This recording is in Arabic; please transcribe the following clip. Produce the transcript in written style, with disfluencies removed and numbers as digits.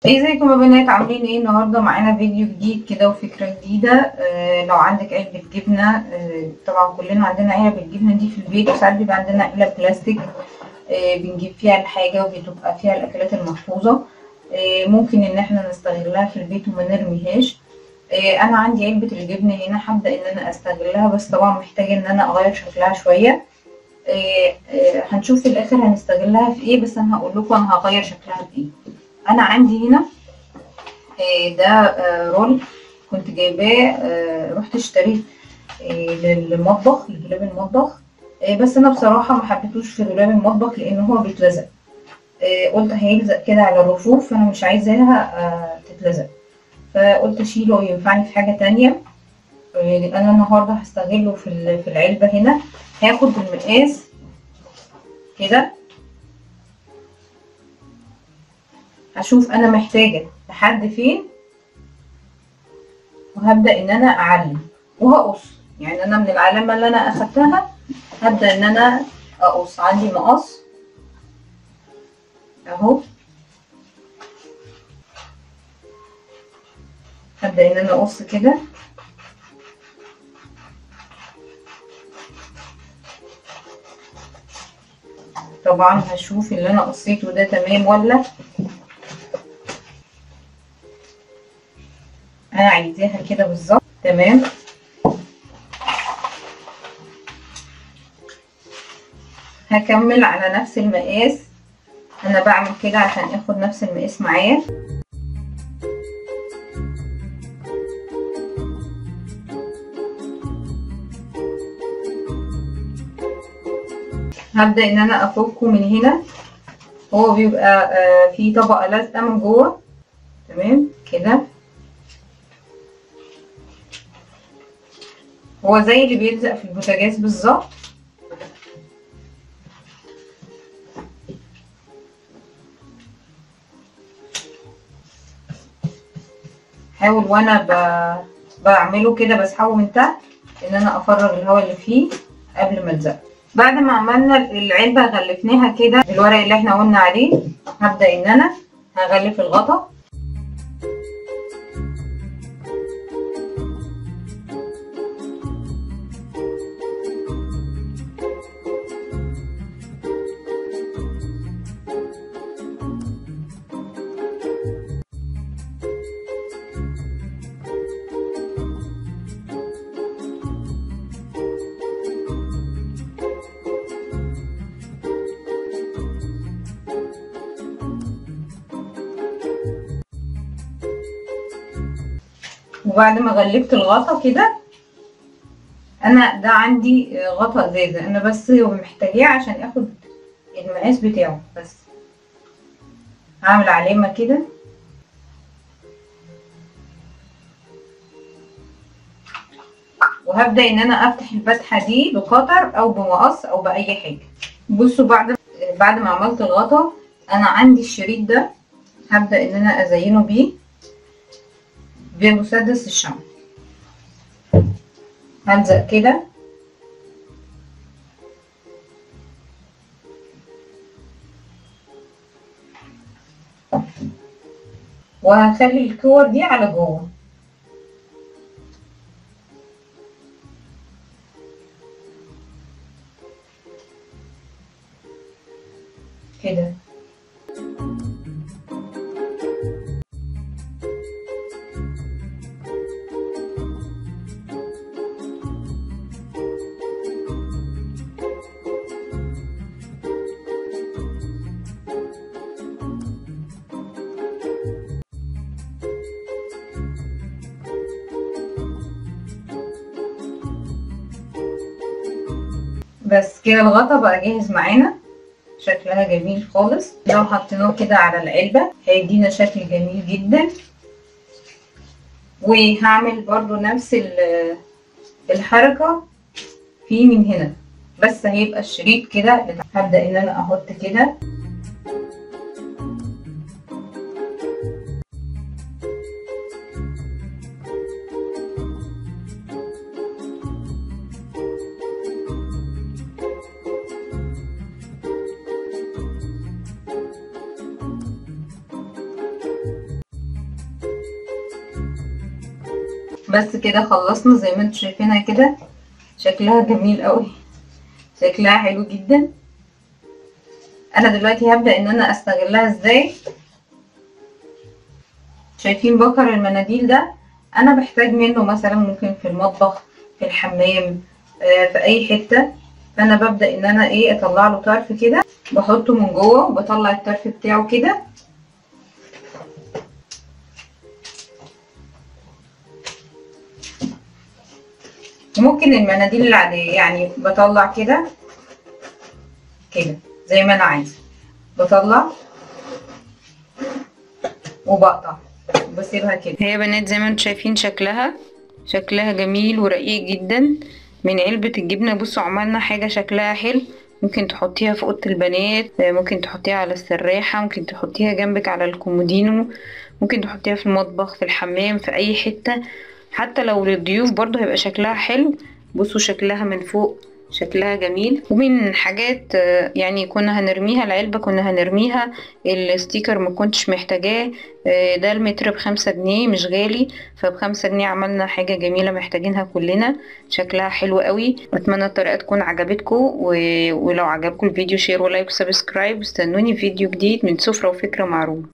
ازيكم يا بنات، عاملين ايه؟ النهارده معانا فيديو جديد كده وفكره جديده. لو عندك علبه جبنه، طبعا كلنا عندنا علب الجبنه دي في البيت، وساعات بيبقى عندنا علب بلاستيك بنجيب فيها الحاجه وبتبقى فيها الاكلات المحفوظه. ممكن ان احنا نستغلها في البيت وما نرميهاش. انا عندي علبه الجبنه هنا، هبدا ان انا استغلها، بس طبعا محتاجه ان انا اغير شكلها شويه. هنشوف في الاخر هنستغلها في ايه، بس انا هقول لكم انا هغير شكلها في ايه. انا عندي هنا ده رول كنت جايباه، رحت اشتريت للمطبخ، لدولاب المطبخ. بس انا بصراحه ما حبيتوش في دولاب المطبخ لان هو بيتلزق. قلت هيلزق كده على الرفوف، فانا مش عايزاها تتلزق، فقلت اشيله وينفعني في حاجه تانية. انا النهارده هستغله في العلبه هنا. هاخد المقاس كده، هشوف انا محتاجه لحد فين، وهبدا ان انا اعلم وهقص. يعني انا من العلامه اللي انا اخدتها هبدا ان انا اقص. عندي مقص اهو، هبدا ان انا اقص كده. طبعا هشوف اللي انا قصيته ده تمام ولا انا عايزاها كده بالظبط تمام. هكمل على نفس المقاس، انا بعمل كده عشان اخد نفس المقاس معايا. هبدا ان انا افكه من هنا، هو بيبقى فيه طبقه لازقه من جوه تمام كده. هو زي اللي بيلزق في البوتاجاز بالظبط. حاول وانا بعمله كده بسحبه من تحت ان انا افرغ الهواء اللي فيه قبل ما الزق. بعد ما عملنا العلبه غلفناها كده بالورق اللي احنا قلنا عليه، هبدا ان انا هغلف الغطا. وبعد ما غلفت الغطا كده، انا ده عندي غطا ازازه، انا بس محتاجاه عشان اخد المقاس بتاعه بس. هعمل علامه كده وهبدا ان انا افتح الفتحه دي بقطر او بمقص او باي حاجه. بصوا بعد ما عملت الغطا، انا عندي الشريط ده هبدا ان انا ازينه بيه بمسدس الشمع. هلزق كده وهخلي الكور دي على جوه كده. بس كده الغطا بقى جاهز معانا، شكلها جميل خالص. لو حطيناه كده على العلبة هيدينا شكل جميل جدا. وهعمل برضو نفس الحركة فيه من هنا، بس هيبقى الشريط كده. هبدأ ان انا احط كده بس كده خلصنا زي ما انتم شايفينها كده، شكلها جميل قوي، شكلها حلو جدا. انا دلوقتي هبدأ ان انا استغلها ازاي. شايفين بكر المناديل ده؟ انا بحتاج منه مثلا ممكن في المطبخ، في الحمام، في اي حتة. فانا ببدأ ان انا ايه اطلع له طرف كده، بحطه من جوه وبطلع الطرف بتاعه كده. ممكن المناديل العادية يعني بطلع كده كده زي ما انا عايزة، بطلع وبقطع وبسيبها كده. هي بنات زي ما انتم شايفين شكلها جميل ورقيق جدا من علبة الجبنة. بصوا عملنا حاجة شكلها حلو، ممكن تحطيها في اوضه البنات، ممكن تحطيها على السراحة، ممكن تحطيها جنبك على الكومودينو، ممكن تحطيها في المطبخ، في الحمام، في اي حتة. حتى لو للضيوف برضو هيبقى شكلها حلو. بصوا شكلها من فوق شكلها جميل. ومن حاجات يعني كنا هنرميها، العلبة كنا هنرميها، الستيكر ما كنتش محتاجاه. ده المتر ب5 جنيه، مش غالي، ف5 جنيه عملنا حاجة جميلة محتاجينها كلنا. شكلها حلو قوي. اتمنى الطريقة تكون عجبتكم، ولو عجبكم الفيديو شير ولايك وسبسكرايب. استنوني في فيديو جديد من سفرة وفكرة مع روما.